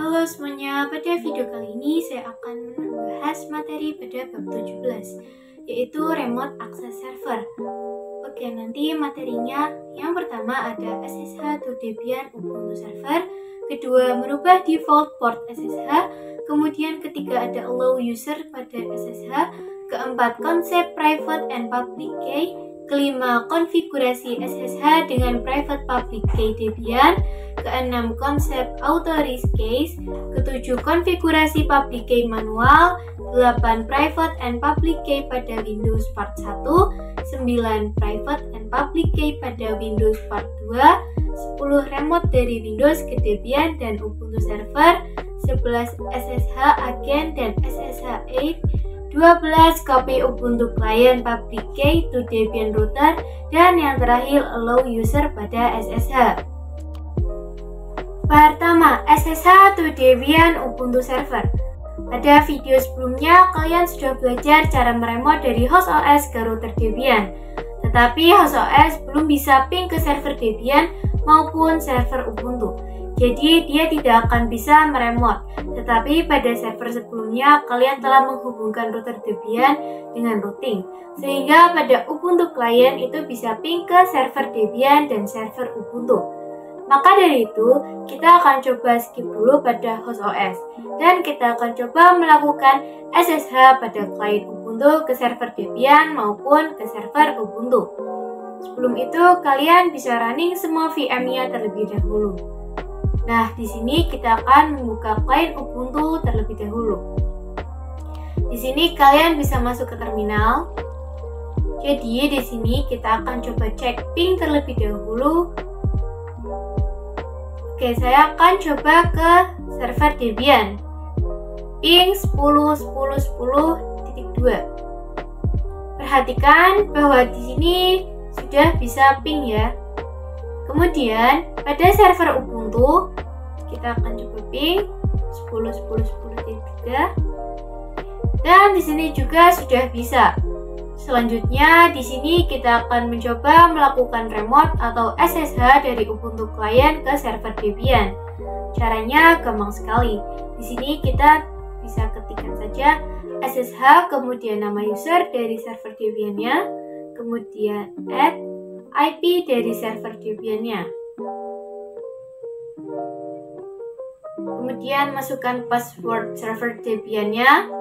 Halo semuanya, pada video kali ini saya akan membahas materi pada bab 17, yaitu Remote Access Server. Oke, nanti materinya yang pertama ada SSH to Debian Ubuntu Server, kedua merubah default port SSH, kemudian ketiga ada allow user pada SSH, keempat konsep private and public key, kelima konfigurasi SSH dengan private public key Debian, keenam konsep authorize case, ketujuh konfigurasi public key manual, 8 private and public key pada Windows Part 1, 9 private and public key pada Windows Part 2, 10 remote dari Windows ke Debian dan Ubuntu Server, 11 SSH agent dan SSH 8, 12 copy Ubuntu Client public key to Debian router, dan yang terakhir allow user pada SSH. Pertama, SSH to Debian Ubuntu Server. Pada video sebelumnya, kalian sudah belajar cara meremote dari host OS ke router Debian. Tetapi host OS belum bisa ping ke server Debian maupun server Ubuntu. Jadi, dia tidak akan bisa meremote. Tetapi pada server sebelumnya, kalian telah menghubungkan router Debian dengan routing. Sehingga pada Ubuntu Client itu bisa ping ke server Debian dan server Ubuntu. Maka dari itu, kita akan coba skip dulu pada host OS dan kita akan coba melakukan SSH pada client Ubuntu ke server Debian maupun ke server Ubuntu. Sebelum itu, kalian bisa running semua VM-nya terlebih dahulu. Nah, di sini kita akan membuka client Ubuntu terlebih dahulu. Di sini kalian bisa masuk ke terminal. Jadi, di sini kita akan coba cek ping terlebih dahulu. Oke, saya akan coba ke server Debian. Ping 10.10.10.2. Perhatikan bahwa di sini sudah bisa ping ya. Kemudian pada server Ubuntu kita akan coba ping 10.10.10.3. Dan di sini juga sudah bisa. Selanjutnya, di sini kita akan mencoba melakukan remote atau SSH dari Ubuntu Client ke server Debian. Caranya gampang sekali. Di sini kita bisa ketikkan saja SSH, kemudian nama user dari server Debian-nya, kemudian add IP dari server Debian-nya. Kemudian masukkan password server Debian-nya.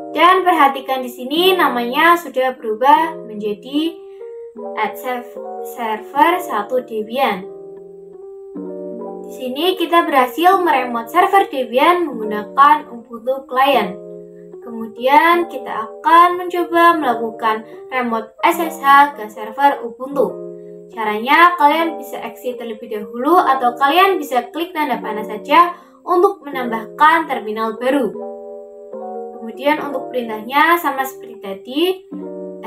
Dan perhatikan di sini namanya sudah berubah menjadi server 1 Debian. Di sini kita berhasil meremote server Debian menggunakan Ubuntu Client. Kemudian kita akan mencoba melakukan remote SSH ke server Ubuntu. Caranya kalian bisa exit terlebih dahulu atau kalian bisa klik tanda panah saja untuk menambahkan terminal baru. Kemudian untuk perintahnya sama seperti tadi,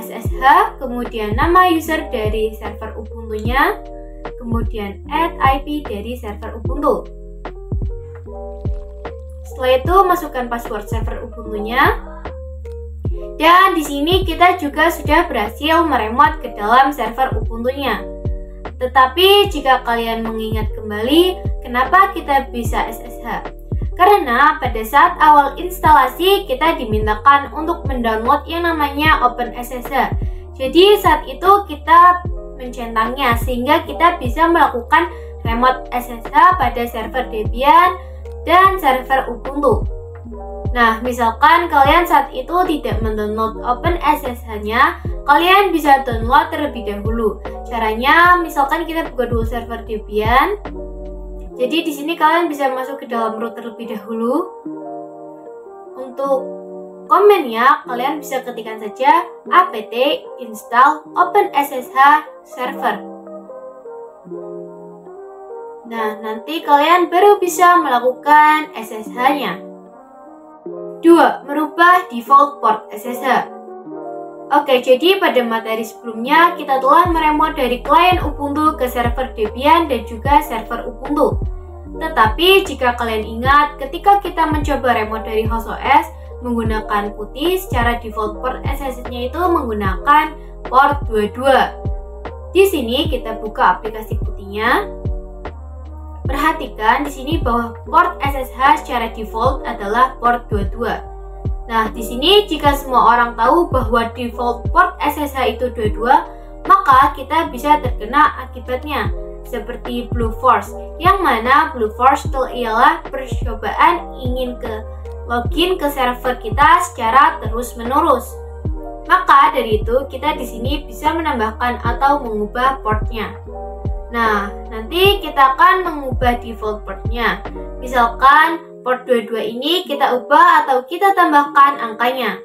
SSH, kemudian nama user dari server Ubuntu-nya, kemudian add IP dari server Ubuntu. Setelah itu masukkan password server Ubuntu-nya. Dan di sini kita juga sudah berhasil meremote ke dalam server Ubuntu-nya. Tetapi jika kalian mengingat kembali, kenapa kita bisa SSH? Karena pada saat awal instalasi kita dimintakan untuk mendownload yang namanya OpenSSH. Jadi saat itu kita mencentangnya sehingga kita bisa melakukan remote SSH pada server Debian dan server Ubuntu. Nah, misalkan kalian saat itu tidak mendownload OpenSSH-nya, kalian bisa download terlebih dahulu. Caranya, misalkan kita buka dulu server Debian. Jadi di sini kalian bisa masuk ke dalam root terlebih dahulu. Untuk komennya kalian bisa ketikkan saja apt install OpenSSH server. Nah, nanti kalian baru bisa melakukan SSH-nya. 2. Merubah default port SSH. Oke, jadi pada materi sebelumnya kita telah meremote dari klien Ubuntu ke server Debian dan juga server Ubuntu. Tetapi jika kalian ingat, ketika kita mencoba remote dari host OS menggunakan putih, secara default port SSH-nya itu menggunakan port 22. Di sini kita buka aplikasi putihnya. Perhatikan di sini bahwa port SSH secara default adalah port 22. Nah, di sini jika semua orang tahu bahwa default port SSH itu 22, maka kita bisa terkena akibatnya seperti Blue Force, yang mana Blue Force itu ialah percobaan ingin login ke server kita secara terus-menerus. Maka dari itu kita di sini bisa menambahkan atau mengubah portnya. Nah, nanti kita akan mengubah default portnya. Misalkan port 22 ini kita ubah atau kita tambahkan angkanya.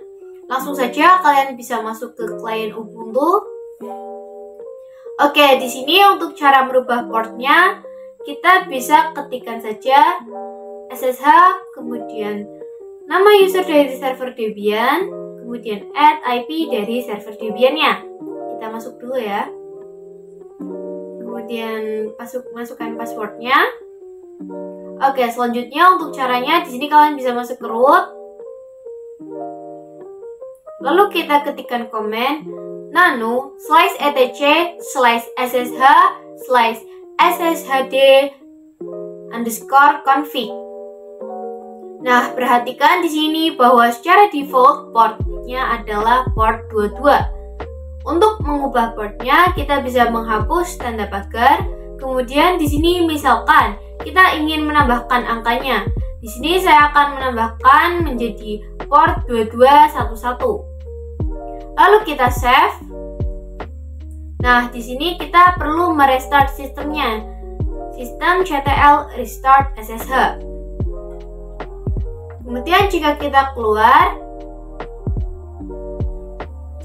Langsung saja kalian bisa masuk ke klien Ubuntu. Oke, di sini untuk cara merubah portnya, kita bisa ketikkan saja SSH, kemudian nama user dari server Debian, kemudian add IP dari server Debian-nya. Kita masuk dulu ya. Kemudian masukkan passwordnya. Oke, selanjutnya untuk caranya di sini kalian bisa masuk ke root. Lalu kita ketikkan komen nano /etc/sshd/sshd_config. Nah, perhatikan di sini bahwa secara default portnya adalah port 22. Untuk mengubah portnya, kita bisa menghapus tanda pagar. Kemudian di sini misalkan kita ingin menambahkan angkanya. Di sini saya akan menambahkan menjadi port 2211. Lalu kita save. Nah, di sini kita perlu merestart sistemnya. Sistem CTL restart SSH. Kemudian jika kita keluar,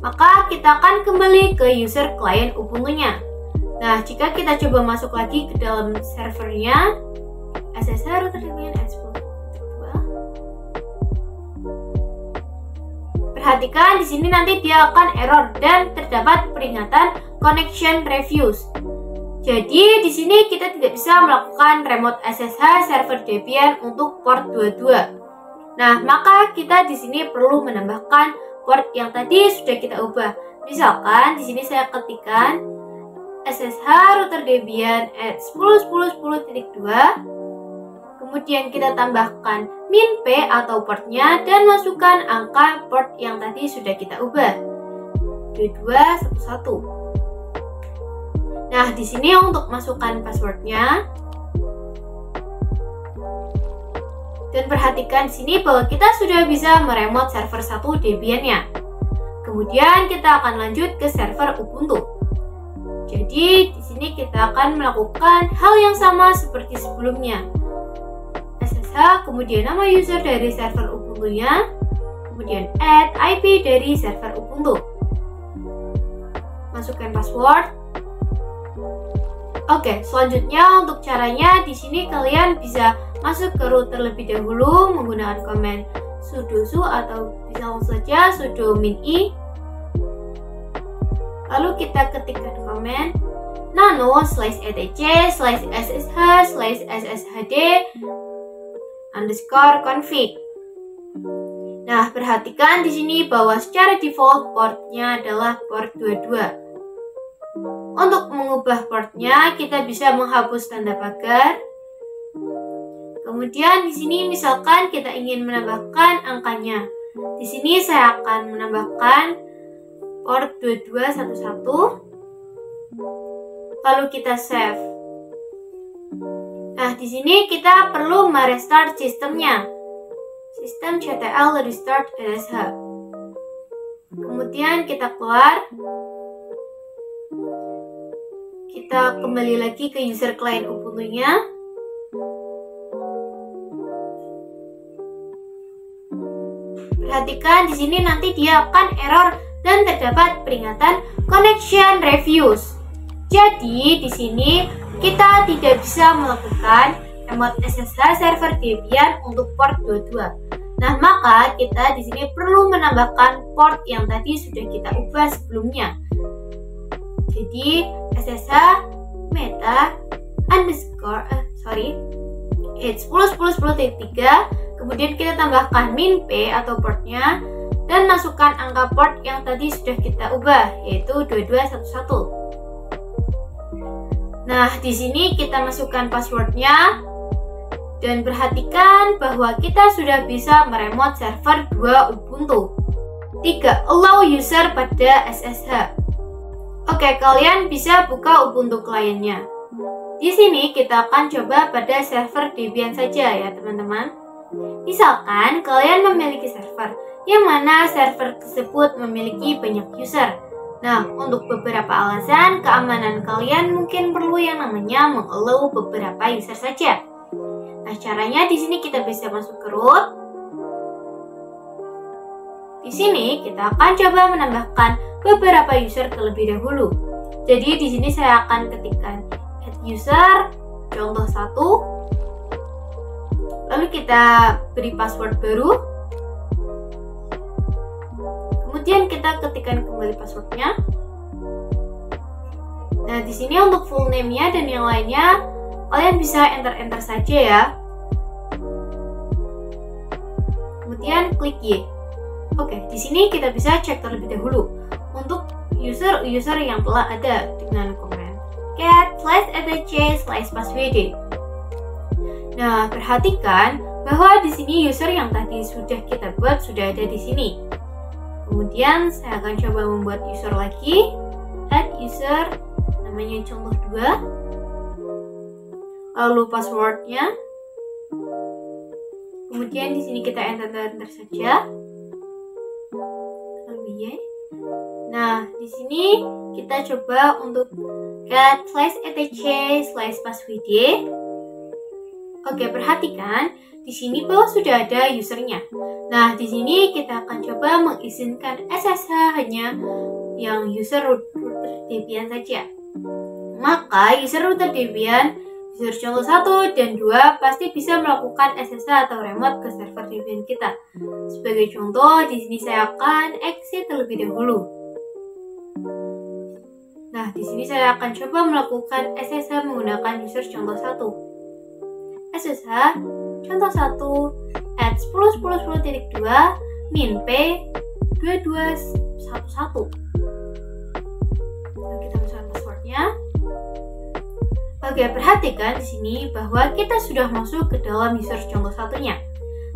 maka kita akan kembali ke user client Ubuntu-nya. Nah, jika kita coba masuk lagi ke dalam servernya, SSH router Debian perhatikan di sini nanti dia akan error dan terdapat peringatan connection refuse. Jadi di sini kita tidak bisa melakukan remote SSH server Debian untuk port 22. Nah, maka kita di sini perlu menambahkan port yang tadi sudah kita ubah. Misalkan di sini saya ketikkan SSH router Debian at 10.10.10.2. Kemudian kita tambahkan min P atau portnya dan masukkan angka port yang tadi sudah kita ubah. 2211. Nah, di sini untuk masukkan passwordnya. Dan perhatikan di sini bahwa kita sudah bisa meremote server 1 Debian-nya. Kemudian kita akan lanjut ke server Ubuntu. Jadi di sini kita akan melakukan hal yang sama seperti sebelumnya. SSH, kemudian nama user dari server Ubuntu-nya, kemudian add IP dari server Ubuntu. Masukkan password. Oke, selanjutnya untuk caranya di sini kalian bisa masuk ke root terlebih dahulu menggunakan command sudo su atau bisa langsung saja sudo min i. Lalu kita ketikkan command nano/etc/sshd_config. Nah, perhatikan di sini bahwa secara default portnya adalah port 22. Untuk mengubah portnya, kita bisa menghapus tanda pagar. Kemudian di sini misalkan kita ingin menambahkan angkanya. Di sini saya akan menambahkan port 2211. Lalu kita save. Nah, di sini kita perlu merestart sistemnya. Sistem CTL restart SSH. Kemudian kita keluar. Kita kembali lagi ke user client Ubuntu-nya. Perhatikan di sini nanti dia akan error dan terdapat peringatan connection refuse. Jadi di sini kita tidak bisa melakukan remote SSH server Debian untuk port 22. Nah, maka kita di sini perlu menambahkan port yang tadi sudah kita ubah sebelumnya. Jadi SSH meta underscore it's 10.10.10.3. Kemudian kita tambahkan min P atau portnya dan masukkan angka port yang tadi sudah kita ubah, yaitu 2211. Nah, di sini kita masukkan passwordnya dan perhatikan bahwa kita sudah bisa meremote server 2 Ubuntu. 3. Allow user pada SSH. Oke, kalian bisa buka Ubuntu kliennya. Di sini kita akan coba pada server Debian saja ya, teman-teman. Misalkan kalian memiliki server yang mana server tersebut memiliki banyak user. Nah, untuk beberapa alasan keamanan kalian mungkin perlu yang namanya mengallow beberapa user saja. Nah, caranya di sini kita bisa masuk ke root. Di sini kita akan coba menambahkan beberapa user terlebih dahulu. Jadi di sini saya akan ketikkan add user contoh 1. Lalu kita beri password baru. Kemudian kita ketikkan kembali passwordnya. Nah, di sini untuk full name-nya dan yang lainnya kalian bisa enter saja ya. Kemudian klik Y. Oke, di sini kita bisa cek terlebih dahulu untuk user yang telah ada dengan komen cat/etc/passwd. Nah, perhatikan bahwa di sini user yang tadi sudah kita buat sudah ada di sini. Kemudian saya akan coba membuat user lagi, add user, namanya contoh 2, lalu passwordnya. Kemudian di sini kita enter saja, lalu Y. Nah, di sini kita coba untuk cat/etc/passwd. Oke, perhatikan di sini bahwa sudah ada usernya. Nah, di sini kita akan coba mengizinkan SSH hanya yang user router Debian saja. Maka user router Debian, user contoh 1 dan 2 pasti bisa melakukan SSH atau remote ke server Debian kita. Sebagai contoh, di sini saya akan exit terlebih dahulu. Nah, di sini saya akan coba melakukan SSH menggunakan user contoh 1. SSH contoh 1 at 10.10.10.2 min p 2211. Nah, kita masukkan passwordnya. Oke, perhatikan di sini bahwa kita sudah masuk ke dalam user contoh 1-nya.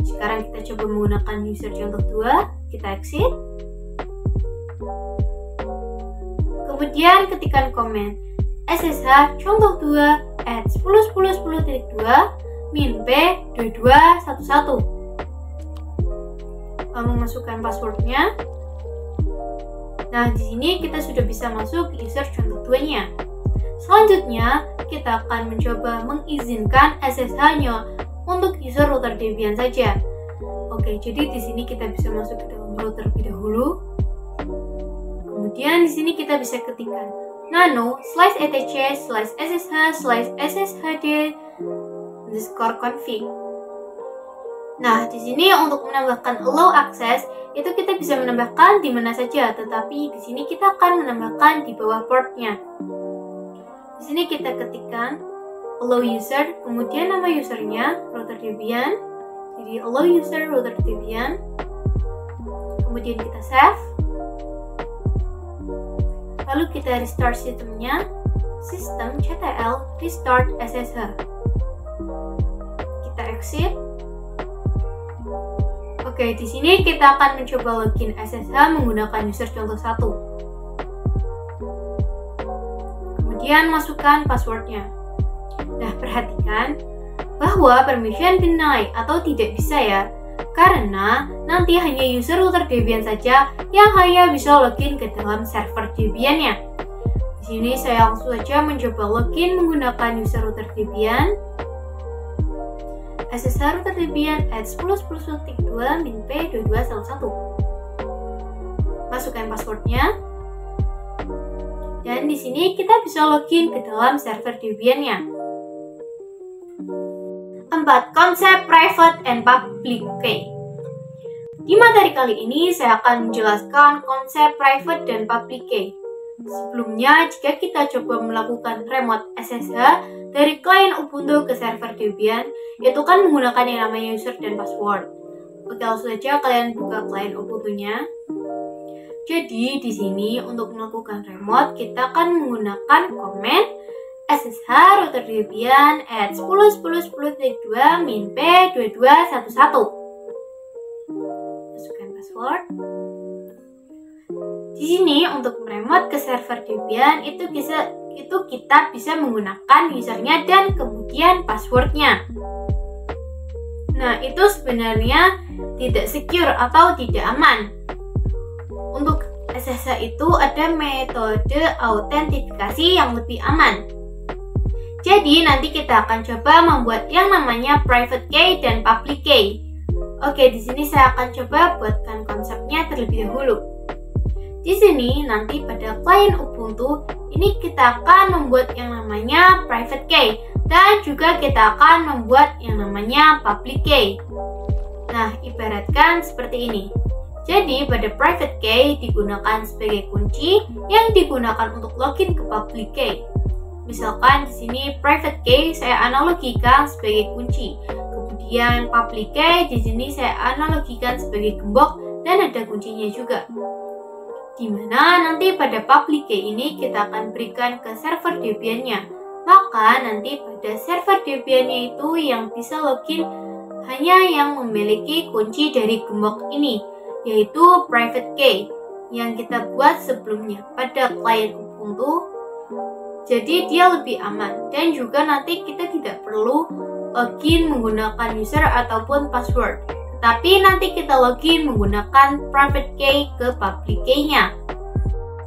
Sekarang kita coba menggunakan user contoh 2, kita exit. Kemudian ketikkan komen SSH contoh 2 at 10.10.10.2 min p 2211. Lalu masukkan passwordnya. Nah, di sini kita sudah bisa masuk user contoh 2-nya. Selanjutnya, kita akan mencoba mengizinkan SSH-nya untuk user router Debian saja. Oke, jadi di sini kita bisa masuk ke dalam router terlebih dahulu. Kemudian di sini kita bisa ketikkan nano/etc/ssh/sshd_config. Nah, di sini untuk menambahkan allow access itu kita bisa menambahkan di mana saja, tetapi di sini kita akan menambahkan di bawah portnya. Di sini kita ketikkan allow user, kemudian nama usernya router Debian. Jadi allow user router Debian. Kemudian kita save. Lalu kita restart sistemnya, sistem ctl restart SSH. Kita exit. Oke, di sini kita akan mencoba login SSH menggunakan user contoh 1. Kemudian masukkan passwordnya. Nah, perhatikan bahwa permission deny atau tidak bisa ya, karena nanti hanya user router Debian saja yang hanya bisa login ke dalam server Debian-nya. Di sini saya langsung saja mencoba login menggunakan user router Debian. SSH router Debian at 10.10.2 min p 2211. Masukkan passwordnya. Dan di sini kita bisa login ke dalam server Debian-nya. 4. Konsep private and public key. Di materi kali ini saya akan menjelaskan konsep private dan public key. Sebelumnya, jika kita coba melakukan remote SSH dari klien Ubuntu ke server Debian, itu kan menggunakan yang namanya user dan password. Oke, langsung saja kalian buka klien Ubuntu-nya. Jadi, di sini untuk melakukan remote, kita akan menggunakan command SSH router Debian @10.10.10.2 min p2211. Masukkan password. Di sini untuk meremote ke server Debian itu kita bisa menggunakan usernya dan kemudian passwordnya. Nah, itu sebenarnya tidak secure atau tidak aman. Untuk SSH itu ada metode autentifikasi yang lebih aman. Jadi nanti kita akan coba membuat yang namanya private key dan public key. Oke, di sini saya akan coba buatkan konsepnya terlebih dahulu. Di sini nanti pada klien Ubuntu ini kita akan membuat yang namanya private key dan juga kita akan membuat yang namanya public key. Nah, ibaratkan seperti ini. Jadi pada private key digunakan sebagai kunci yang digunakan untuk login ke public key. Misalkan di sini private key saya analogikan sebagai kunci. Kemudian public key di sini saya analogikan sebagai gembok dan ada kuncinya juga. Dimana nanti pada public key ini kita akan berikan ke server Debian-nya. Maka nanti pada server Debian-nya itu yang bisa login hanya yang memiliki kunci dari gembok ini, yaitu private key yang kita buat sebelumnya pada klien Ubuntu. Jadi dia lebih aman dan juga nanti kita tidak perlu login menggunakan user ataupun password. Tapi nanti kita login menggunakan private key ke public key-nya.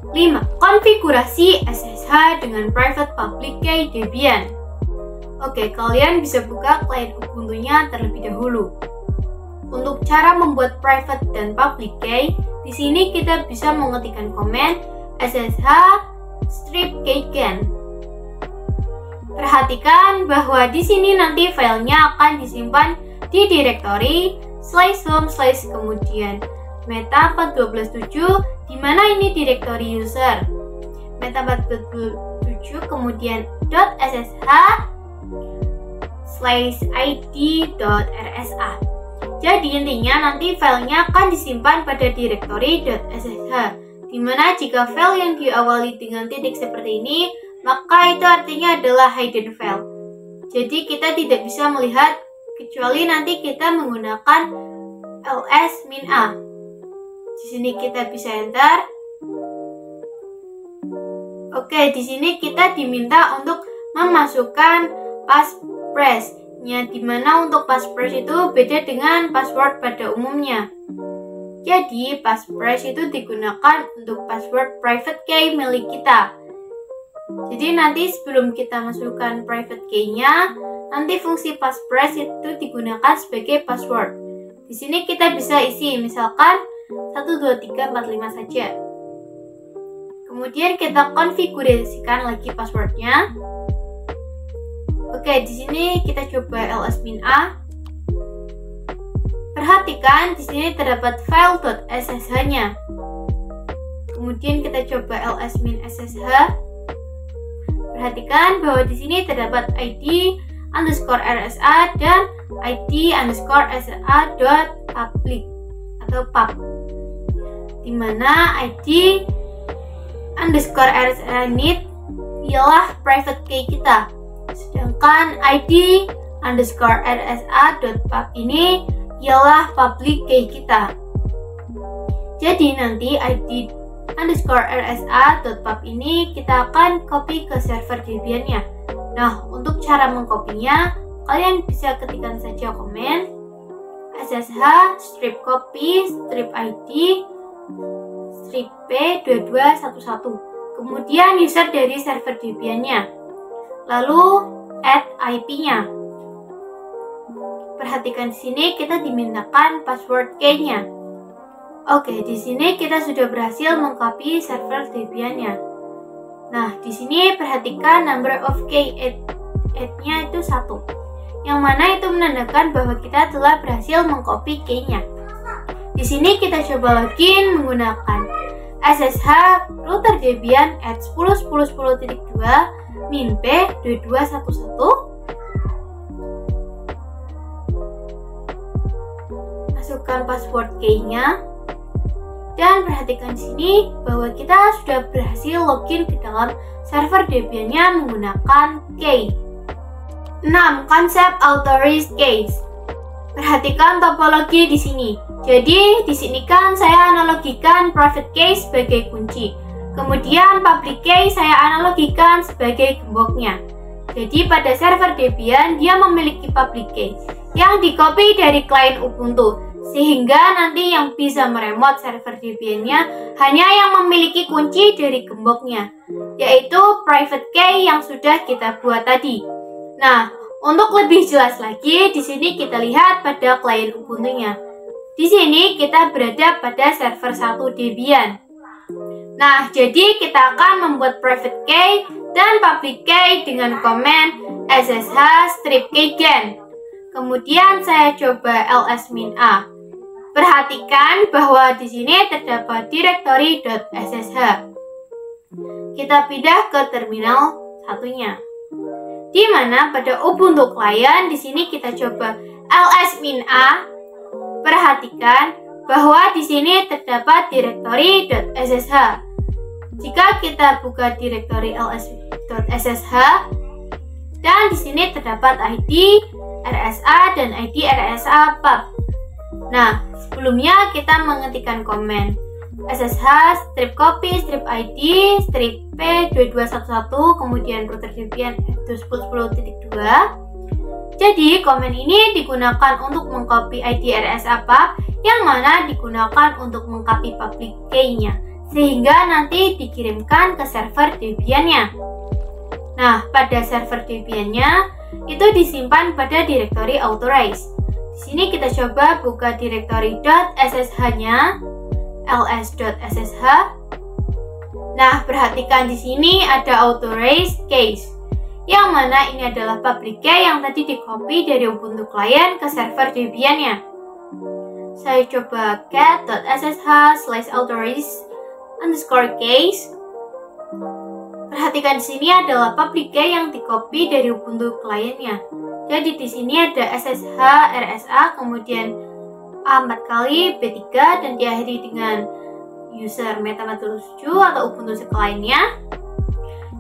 5. Konfigurasi SSH dengan private public key Debian. Oke, kalian bisa buka klien Ubuntu-nya terlebih dahulu. Untuk cara membuat private dan public key, di sini kita bisa mengetikkan komen SSH strip keygen. Perhatikan bahwa di sini nanti filenya akan disimpan di direktori /home/ kemudian meta 427, di mana ini direktori user. Meta 427 kemudian .ssh/id.rsa. Jadi intinya nanti filenya akan disimpan pada direktori .ssh, dimana jika file yang diawali dengan titik seperti ini, maka itu artinya adalah hidden file. Jadi kita tidak bisa melihat kecuali nanti kita menggunakan ls-a. Di sini kita bisa enter. Oke, di sini kita diminta untuk memasukkan passphrase-nya, dimana untuk passphrase itu beda dengan password pada umumnya. Jadi passphrase itu digunakan untuk password private key milik kita. Jadi nanti sebelum kita masukkan private key-nya, nanti fungsi passphrase itu digunakan sebagai password. Di sini kita bisa isi misalkan 12345 saja. Kemudian kita konfigurasikan lagi passwordnya. Oke, di sini kita coba ls-a. Perhatikan di sini terdapat file .ssh-nya. Kemudian kita coba ls-ssh. Perhatikan bahwa di sini terdapat id_rsa dan id_rsa.public atau pub, dimana id_rsa ini ialah private key kita, sedangkan id_rsa.pub ini ialah public key kita. Jadi nanti id_rsa.pub ini kita akan copy ke server Debian-nya. Nah, untuk cara mengkopinya, kalian bisa ketikkan saja komen ssh strip copy strip id strip p2211, kemudian user dari server Debian-nya, lalu add IP-nya. Perhatikan di sini kita dimintakan password key-nya. Oke, di sini kita sudah berhasil mengcopy server Debian-nya. Nah, di sini perhatikan number of key add-nya itu 1. Yang mana itu menandakan bahwa kita telah berhasil mengcopy key-nya. Di sini kita coba login menggunakan SSH router Debian @10.10.10.2 min p2211. Masukkan password key-nya. Dan perhatikan di sini bahwa kita sudah berhasil login ke dalam server Debian-nya menggunakan key. 6. Konsep authorized keys. Perhatikan topologi di sini. Jadi di sini kan saya analogikan private key sebagai kunci. Kemudian public key saya analogikan sebagai gemboknya. Jadi pada server Debian dia memiliki public key yang di-copy dari klien Ubuntu, sehingga nanti yang bisa meremote server Debian-nya hanya yang memiliki kunci dari gemboknya, yaitu private key yang sudah kita buat tadi. Nah, untuk lebih jelas lagi, di sini kita lihat pada klien Ubuntu-nya. Di sini kita berada pada server 1 Debian. Nah, jadi kita akan membuat private key dan public key dengan komen ssh-keygen. Kemudian saya coba ls-a. Perhatikan bahwa di sini terdapat directory.ssh. Kita pindah ke terminal satunya. Di mana pada Ubuntu client di sini kita coba ls-a. Perhatikan bahwa di sini terdapat directory.ssh. Jika kita buka directory ls.ssh, dan di sini terdapat ID RSA dan ID RSA pub. Nah, sebelumnya kita mengetikkan komen ssh strip copy strip id strip p2211 kemudian router Debian 10.10.2. Jadi komen ini digunakan untuk mengcopy ID RSA pub yang mana digunakan untuk mengcopy public key-nya, sehingga nanti dikirimkan ke server Debian-nya. Nah, pada server Debian-nya itu disimpan pada directory authorized. Di sini kita coba buka directory .ssh-nya, ls.ssh. Nah, perhatikan di sini ada authorized keys, yang mana ini adalah public key yang tadi di-copy dari Ubuntu client ke server Debian-nya. Saya coba cat.ssh/authorized_keys. Perhatikan di sini adalah public key yang di-copy dari Ubuntu client-nya. Jadi di sini ada ssh rsa kemudian A4 kali B3 dan diakhiri dengan user MetaMask7 atau Ubuntu lainnya.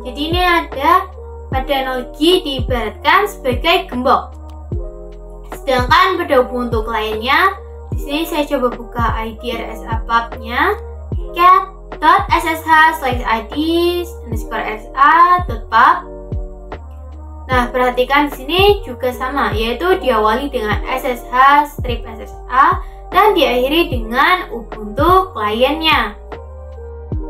Jadi ini ada pada analogi diibaratkan sebagai gembok. Sedangkan pada Ubuntu kliennya, di sini saya coba buka ID RSA pub-nya cat.ssh/id_rsa.pub. Nah, perhatikan di sini juga sama, yaitu diawali dengan ssh-ssh dan diakhiri dengan Ubuntu kliennya.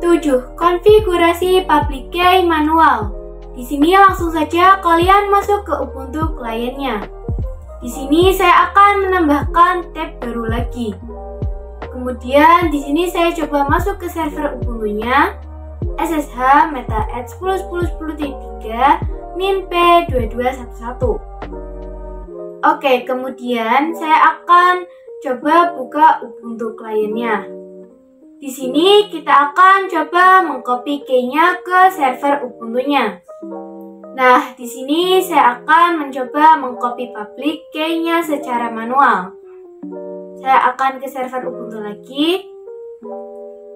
7. Konfigurasi public key manual. Di sini langsung saja kalian masuk ke Ubuntu kliennya. Di sini saya akan menambahkan tab baru lagi. Kemudian di sini saya coba masuk ke server Ubuntu-nya ssh meta at 10.10.10.3 min p2211. Oke, kemudian saya akan coba buka Ubuntu kliennya. Di sini kita akan coba mengcopy key-nya ke server Ubuntu-nya. Nah, di sini saya akan mencoba mengcopy public key-nya secara manual. Saya akan ke server Ubuntu lagi.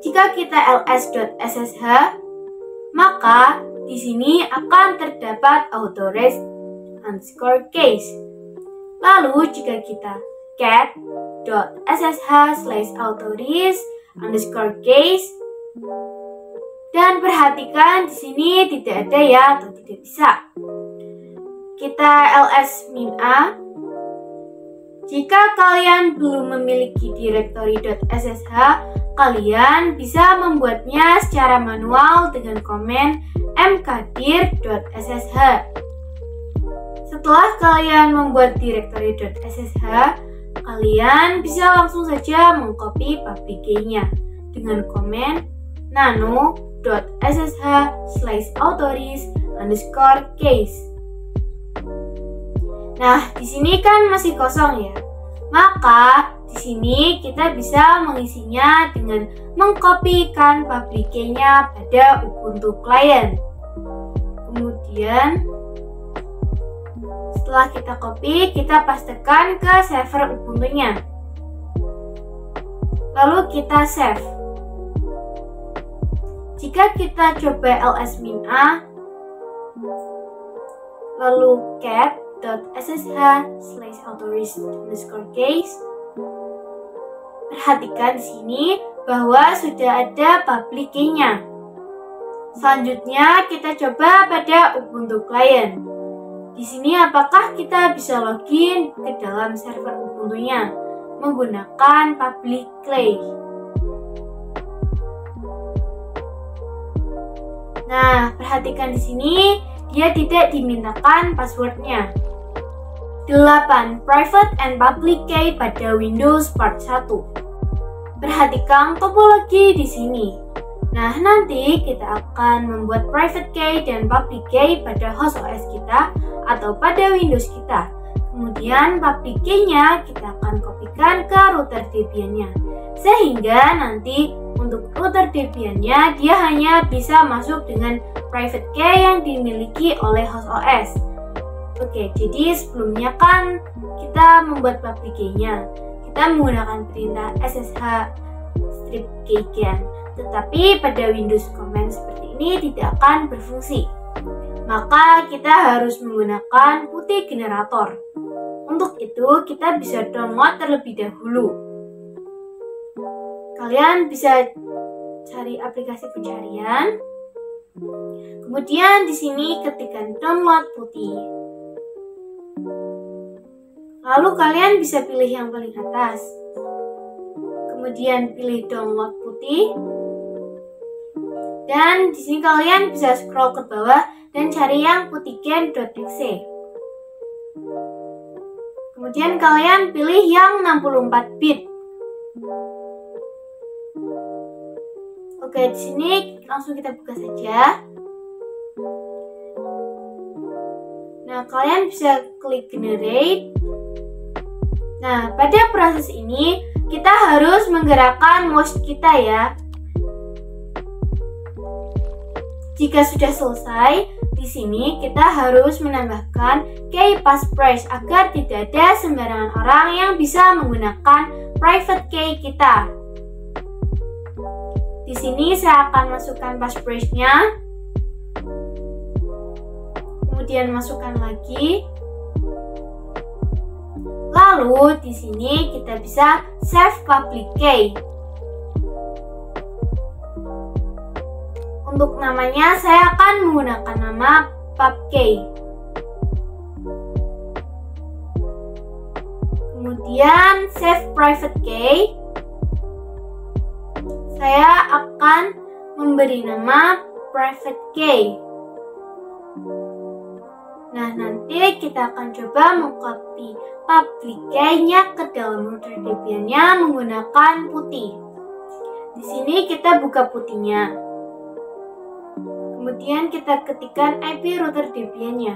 Jika kita ls.ssh, maka di sini akan terdapat authorized_keys. Lalu jika kita cat.ssh/authorized_keys, dan perhatikan di sini tidak ada ya atau tidak bisa. Kita ls-a. Jika kalian belum memiliki directory.ssh, kalian bisa membuatnya secara manual dengan komen mkdir.ssh. Setelah kalian membuat directory.ssh, kalian bisa langsung saja mengcopy public key-nya dengan komen nano.ssh/authorized_keys. Nah, di sini kan masih kosong ya. Maka di sini kita bisa mengisinya dengan mengkopikan public key-nya pada Ubuntu client. Kemudian setelah kita copy, kita pastekan ke server Ubuntu-nya. Lalu kita save. jika kita coba ls-a lalu cat.ssh/authorities_case, perhatikan di sini bahwa sudah ada public key-nya. Selanjutnya kita coba pada Ubuntu Client. Di sini apakah kita bisa login ke dalam server Ubuntu-nya menggunakan public key? Nah, perhatikan di sini dia tidak dimintakan passwordnya. 8. Private and public key pada Windows Part 1. Perhatikan topologi di sini. Nah, nanti kita akan membuat private key dan public key pada host OS kita atau pada Windows kita. Kemudian public key-nya kita akan kopikan ke router Debian-nya. Sehingga nanti untuk router Debian-nya dia hanya bisa masuk dengan private key yang dimiliki oleh host OS. Oke, jadi sebelumnya kan kita membuat public key-nya. Kita menggunakan perintah ssh-keygen. Tetapi pada Windows command seperti ini tidak akan berfungsi. Maka kita harus menggunakan putih generator. Untuk itu kita bisa download terlebih dahulu. Kalian bisa cari aplikasi pencarian. Kemudian di sini ketikkan download putih. Lalu kalian bisa pilih yang paling atas. Kemudian pilih download putih. Dan di sini kalian bisa scroll ke bawah dan cari yang putihgen.exe. Kemudian kalian pilih yang 64 bit. Oke, di sini langsung kita buka saja. Nah, kalian bisa klik generate. Nah, pada proses ini kita harus menggerakkan mouse kita ya. Jika sudah selesai, di sini kita harus menambahkan key passphrase agar tidak ada sembarangan orang yang bisa menggunakan private key kita. Di sini saya akan masukkan passphrase-nya. Kemudian masukkan lagi. Lalu di sini kita bisa save public key. Untuk namanya saya akan menggunakan nama pubkey. Kemudian save private key. Saya akan memberi nama private key. Nah, nanti kita akan coba mengcopy public key-nya ke dalam router Debian-nya menggunakan putih. Di sini kita buka putihnya. Kemudian kita ketikkan IP router Debian-nya,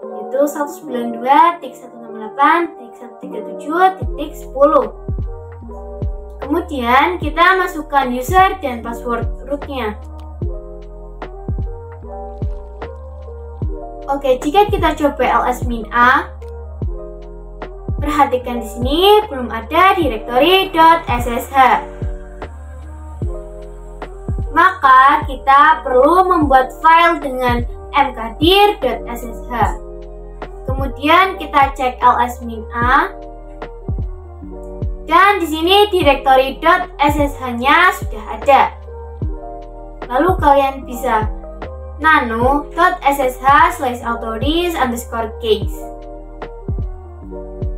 yaitu 192.168.137.10. Kemudian kita masukkan user dan password rootnya. Oke, jika kita coba ls-a, perhatikan di sini belum ada directory .ssh. Maka kita perlu membuat file dengan mkdir.ssh. Kemudian kita cek ls-a. Dan di sini directory .ssh-nya sudah ada. Lalu kalian bisa nano.ssh/authorities_case.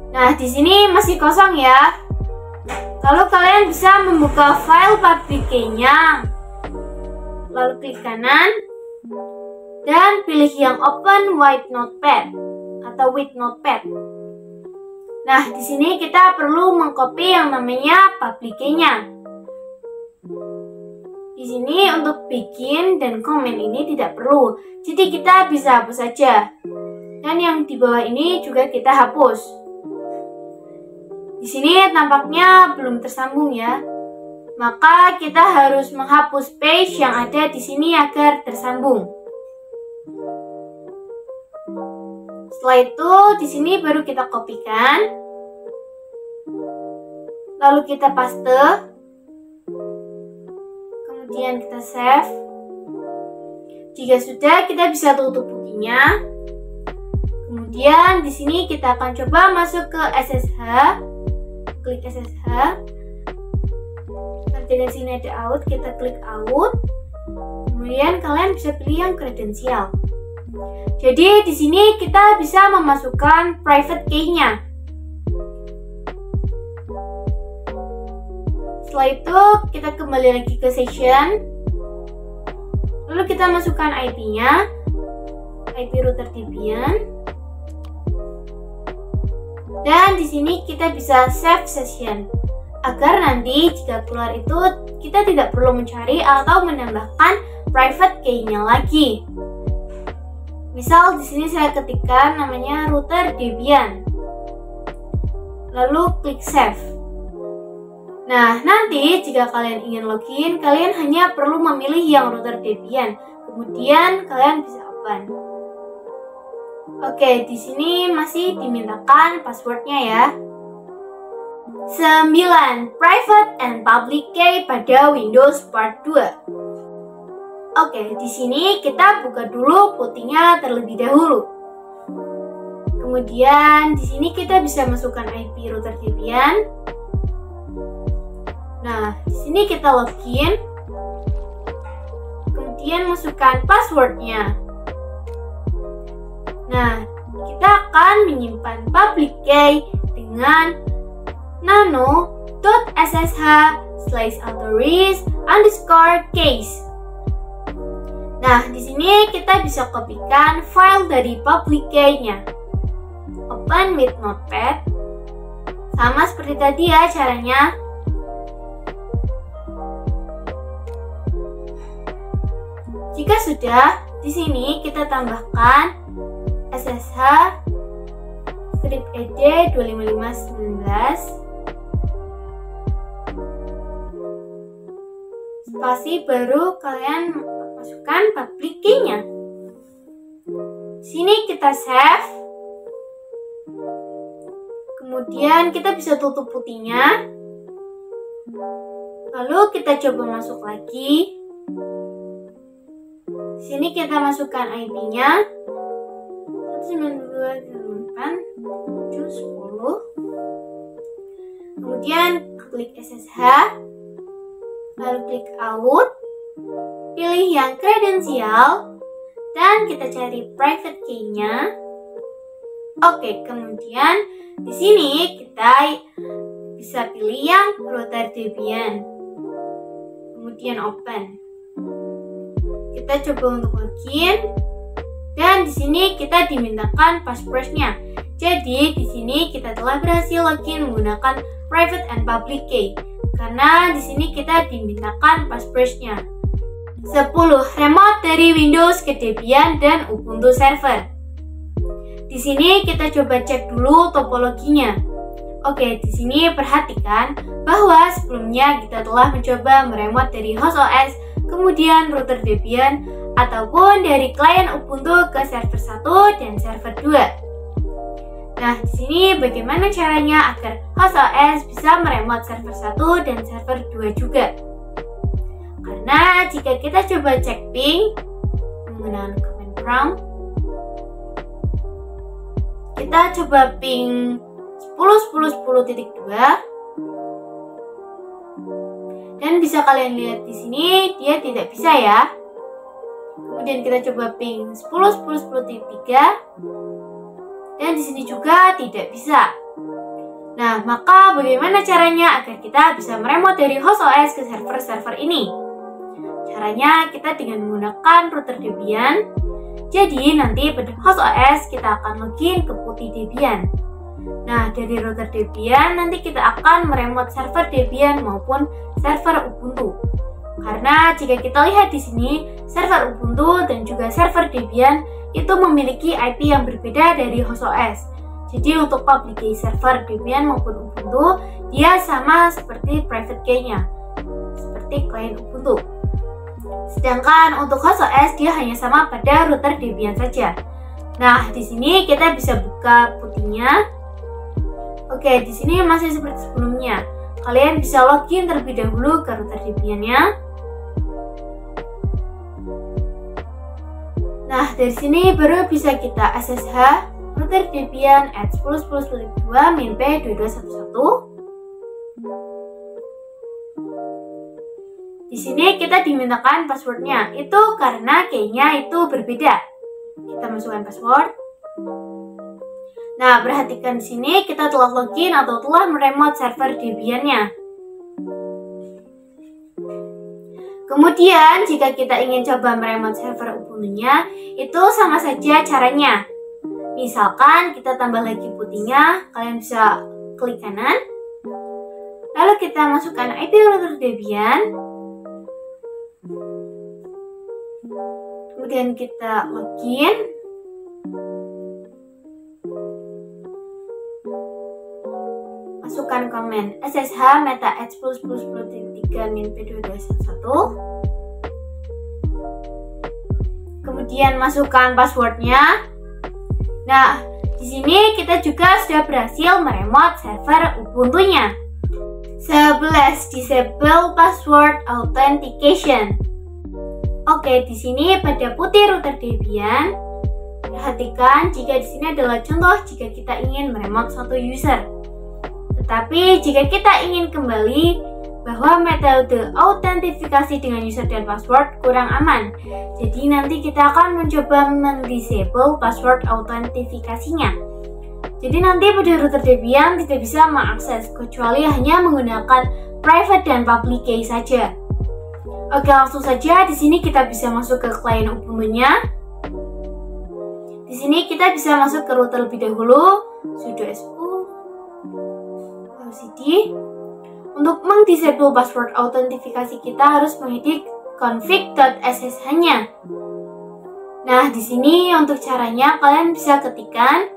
Nah, di sini masih kosong ya. Lalu kalian bisa membuka file public key-nya. Lalu klik kanan dan pilih yang open with notepad atau with notepad. Nah, di sini kita perlu mengcopy yang namanya public key-nya. Di sini untuk begin dan comment ini tidak perlu, jadi kita bisa hapus saja. Dan yang di bawah ini juga kita hapus. Di sini tampaknya belum tersambung ya. Maka kita harus menghapus page yang ada di sini agar tersambung. Setelah itu di sini baru kita kopikan. Lalu kita paste. Kemudian kita save. Jika sudah, kita bisa tutup putihnya. Kemudian di sini kita akan coba masuk ke SSH. Klik SSH. Nanti di sini ada out, kita klik out. Kemudian kalian bisa pilih yang kredensial. Jadi di sini kita bisa memasukkan private key-nya. Setelah itu kita kembali lagi ke session. Lalu kita masukkan IP-nya, IP router Debian. Dan di sini kita bisa save session agar nanti jika keluar itu kita tidak perlu mencari atau menambahkan private key-nya lagi. Misal di sini saya ketikkan namanya router Debian. Lalu klik save. Nah, nanti jika kalian ingin login, kalian hanya perlu memilih yang router Debian. Kemudian kalian bisa open. Oke, di sini masih dimintakan passwordnya ya. 9. Private and public key pada Windows Part 2. Oke, di sini kita buka dulu putihnya terlebih dahulu. Kemudian di sini kita bisa masukkan IP router Debian. Nah, di sini kita login. Kemudian masukkan passwordnya. Nah, kita akan menyimpan public key dengan nano.ssh/authorize_case. Nah, di sini kita bisa kopikan file dari public key-nya. Open with Notepad. Sama seperti tadi ya caranya. Jika sudah, di sini kita tambahkan SSH strip ed 25519 spasi baru kalian masukkan public key-nya. Sini kita save. Kemudian kita bisa tutup putihnya. Lalu kita coba masuk lagi. Sini kita masukkan IP-nya 192.168.710. Kemudian klik SSH, lalu klik out, pilih yang kredensial, dan kita cari private key-nya. Oke, kemudian di sini kita bisa pilih yang router Debian. Kemudian open. Kita coba untuk login. Dan di sini kita dimintakan password-nya. Jadi di sini kita telah berhasil login menggunakan private and public key. Karena di sini kita dimintakan password-nya. 10. Remote dari Windows ke Debian dan Ubuntu server. Di sini kita coba cek dulu topologinya. Oke, di sini perhatikan bahwa sebelumnya kita telah mencoba meremote dari host OS, kemudian router Debian, ataupun dari klien Ubuntu ke server 1 dan server 2. Nah, di sini bagaimana caranya agar host OS bisa meremote server 1 dan server 2 juga. Karena jika kita coba cek ping menggunakan command prompt, kita coba ping 10.10.10.2 dan bisa kalian lihat di sini dia tidak bisa ya. Kemudian kita coba ping 10.10.10.3 dan di sini juga tidak bisa. Nah, maka bagaimana caranya agar kita bisa meremote dari host OS ke server-server ini? Caranya kita dengan menggunakan router Debian. Jadi nanti pada host OS kita akan login ke putih Debian. Nah, dari router Debian nanti kita akan meremote server Debian maupun server Ubuntu. Karena jika kita lihat di sini, server Ubuntu dan juga server Debian itu memiliki IP yang berbeda dari host OS. Jadi untuk public key server Debian maupun Ubuntu, dia sama seperti private key-nya, seperti klien Ubuntu. Sedangkan untuk host OS dia hanya sama pada router Debian saja. Nah, di sini kita bisa buka putihnya. Oke, di sini masih seperti sebelumnya. Kalian bisa login terlebih dahulu ke router Debian-nya. Nah, dari sini baru bisa kita SSH router Debian at 10.10.10.2 min p2211. Di sini kita dimintakan passwordnya, itu karena key-nya itu berbeda. Kita masukkan password. Nah, perhatikan di sini kita telah login atau telah meremote server Debian-nya. Kemudian, jika kita ingin coba meremote server Ubuntu-nya, itu sama saja caranya. Misalkan kita tambah lagi putihnya, kalian bisa klik kanan. Lalu kita masukkan IP router Debian. Kemudian kita login. Masukkan komen SSH meta at 10.10.10.3 min p2211. Kemudian masukkan passwordnya. Nah, di sini kita juga sudah berhasil meremote server Ubuntu-nya. 11. Disable password authentication. Oke, di sini pada putih router Debian, perhatikan jika di sini adalah contoh jika kita ingin meremote satu user. Tetapi jika kita ingin kembali bahwa metode autentifikasi dengan user dan password kurang aman, jadi nanti kita akan mencoba mendisable password autentifikasinya. Jadi nanti pada router Debian tidak bisa mengakses kecuali hanya menggunakan private dan public key saja. Oke, langsung saja di sini kita bisa masuk ke klien Ubuntu-nya. Di sini kita bisa masuk ke router lebih dahulu, sudo su cd. Untuk mendisable password autentifikasi kita harus mengedit config.ssh-nya. Nah, di sini untuk caranya kalian bisa ketikkan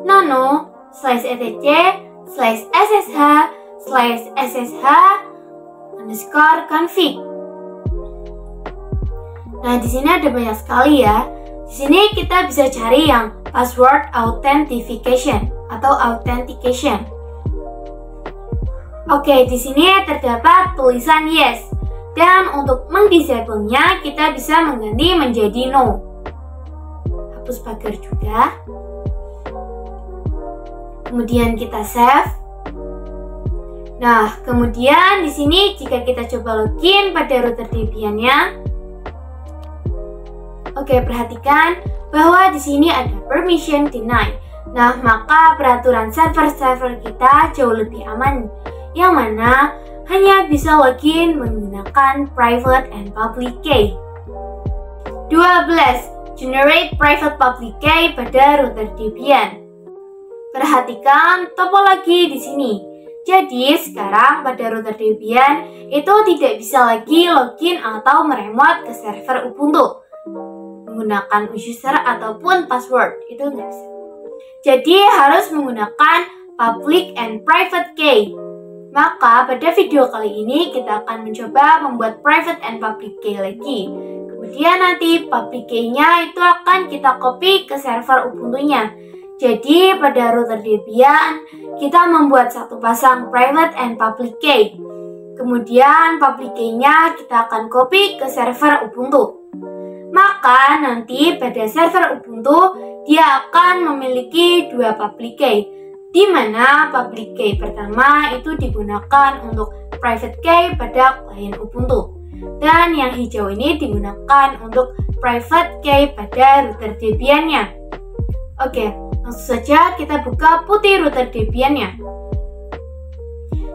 nano/etc/ssh/ssh_config. Nah, di sini ada banyak sekali ya. Di sini kita bisa cari yang password authentication atau authentication. Oke, di sini terdapat tulisan yes. Dan untuk mendisable-nya kita bisa mengganti menjadi no. Hapus pagar juga. Kemudian kita save. Nah, kemudian di sini jika kita coba login pada router Debian-nya, oke, perhatikan bahwa di sini ada permission deny. Nah, maka peraturan server-server kita jauh lebih aman, yang mana hanya bisa login menggunakan private and public key. 12. Generate private public key pada router Debian. Perhatikan topologi di sini. Jadi sekarang pada router Debian itu tidak bisa lagi login atau meremote ke server Ubuntu menggunakan user ataupun password, itu nggak bisa. Jadi harus menggunakan public and private key. Maka pada video kali ini kita akan mencoba membuat private and public key lagi. Kemudian nanti public key-nya itu akan kita copy ke server Ubuntu-nya. Jadi pada router Debian kita membuat satu pasang private and public key. Kemudian public key-nya kita akan copy ke server Ubuntu. Maka nanti pada server Ubuntu dia akan memiliki dua public key, di mana public key pertama itu digunakan untuk private key pada klien Ubuntu, dan yang hijau ini digunakan untuk private key pada router Debian-nya. Oke, langsung saja kita buka putih router Debian-nya.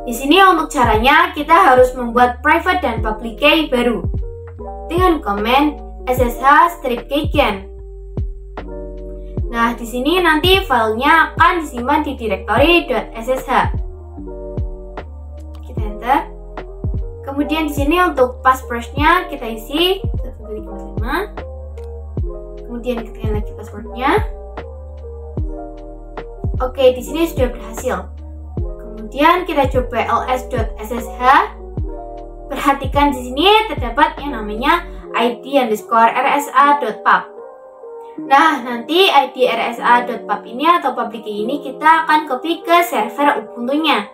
Di sini untuk caranya kita harus membuat private dan public key baru dengan komen ssh-keygen. Nah, di sini nanti filenya akan disimpan di direktori .ssh. Kita enter. Kemudian di sini untuk password-nya kita isi 125. Kemudian ketikkan lagi password-nya. Oke, di sini sudah berhasil. Kemudian kita coba ls.ssh. Perhatikan di sini terdapat yang namanya id_rsa.pub. Nah, nanti id rsa.pub ini atau public key ini kita akan copy ke server Ubuntu-nya.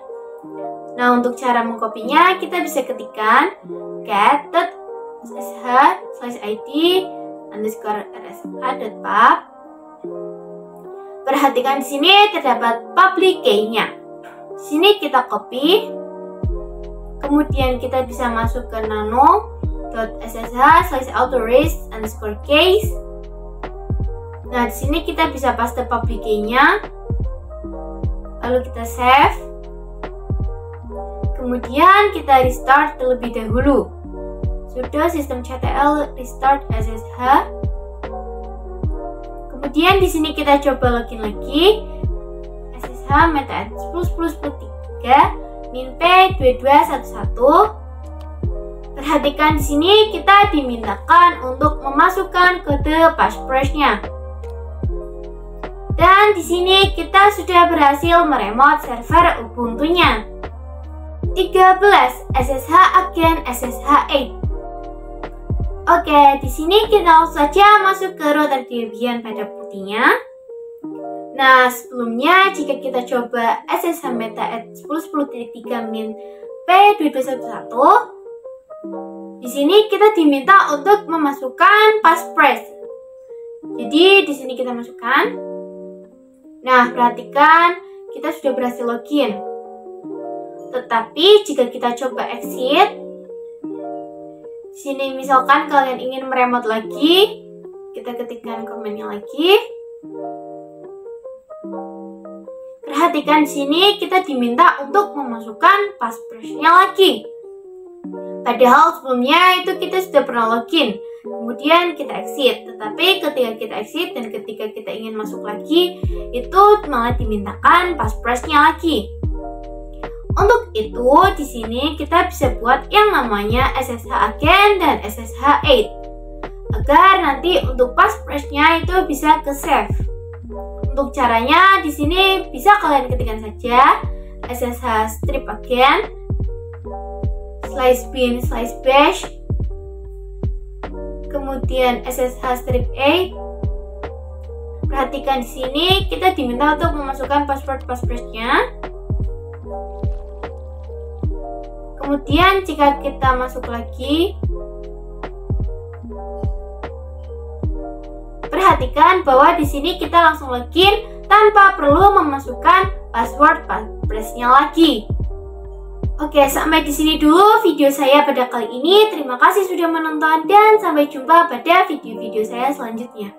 Nah, untuk cara mengkopinya kita bisa ketikkan cat.sh/id @rsh.pub. Perhatikan di sini terdapat public key-nya. Di sini kita copy. Kemudian kita bisa masuk ke nano.ssh/authorize_case. Nah, di sini kita bisa paste public key-nya. Lalu kita save. Kemudian kita restart terlebih dahulu. Sudo systemctl restart SSH. Kemudian di sini kita coba login lagi. SSH meta @10.10.10.3 -p2211. Perhatikan di sini kita dimintakan untuk memasukkan kode passphrase-nya. Dan di sini kita sudah berhasil meremote server Ubuntu-nya. 13. SSH Agent SSH8. Oke, di sini kita langsung saja masuk ke router Debian pada putihnya. Nah, sebelumnya jika kita coba SSH meta @10.10.3 -p2211, di sini kita diminta untuk memasukkan passphrase. Jadi di sini kita masukkan. Nah, perhatikan kita sudah berhasil login. Tetapi jika kita coba exit, di sini misalkan kalian ingin meremote lagi, kita ketikkan komennya lagi. Perhatikan di sini kita diminta untuk memasukkan passphrase-nya lagi. Padahal sebelumnya itu kita sudah pernah login. Kemudian kita exit. Tetapi ketika kita exit dan ketika kita ingin masuk lagi, itu malah dimintakan passphrase-nya lagi. Untuk itu, di sini kita bisa buat yang namanya SSH Agent dan SSH8 agar nanti untuk passphrase-nya itu bisa ke save. Untuk caranya di sini bisa kalian ketikkan saja SSH strip agent /bin/bash, kemudian SSH strip a. Perhatikan di sini kita diminta untuk memasukkan passphrase-nya. Kemudian jika kita masuk lagi, perhatikan bahwa di sini kita langsung login tanpa perlu memasukkan password passphrase-nya lagi. Oke, sampai di sini dulu video saya pada kali ini. Terima kasih sudah menonton dan sampai jumpa pada video-video saya selanjutnya.